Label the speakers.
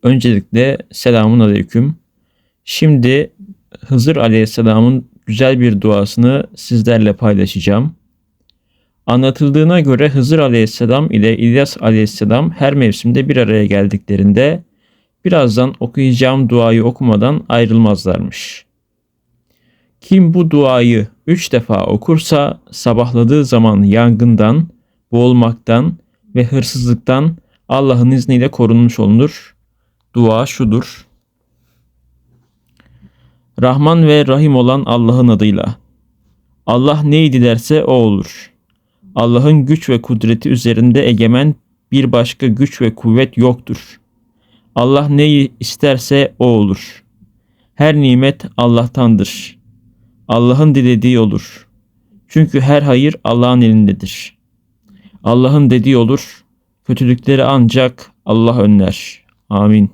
Speaker 1: Öncelikle selamun aleyküm. Şimdi Hızır Aleyhisselam'ın güzel bir duasını sizlerle paylaşacağım. Anlatıldığına göre Hızır Aleyhisselam ile İlyas Aleyhisselam her mevsimde bir araya geldiklerinde birazdan okuyacağım duayı okumadan ayrılmazlarmış. Kim bu duayı 3 defa okursa sabahladığı zaman yangından, boğulmaktan ve hırsızlıktan Allah'ın izniyle korunmuş olunur. Dua şudur: Rahman ve Rahim olan Allah'ın adıyla. Allah neyi dilerse o olur. Allah'ın güç ve kudreti üzerinde egemen bir başka güç ve kuvvet yoktur. Allah neyi isterse o olur. Her nimet Allah'tandır. Allah'ın dilediği olur. Çünkü her hayır Allah'ın elindedir. Allah'ın dediği olur. Kötülükleri ancak Allah önler. Amin.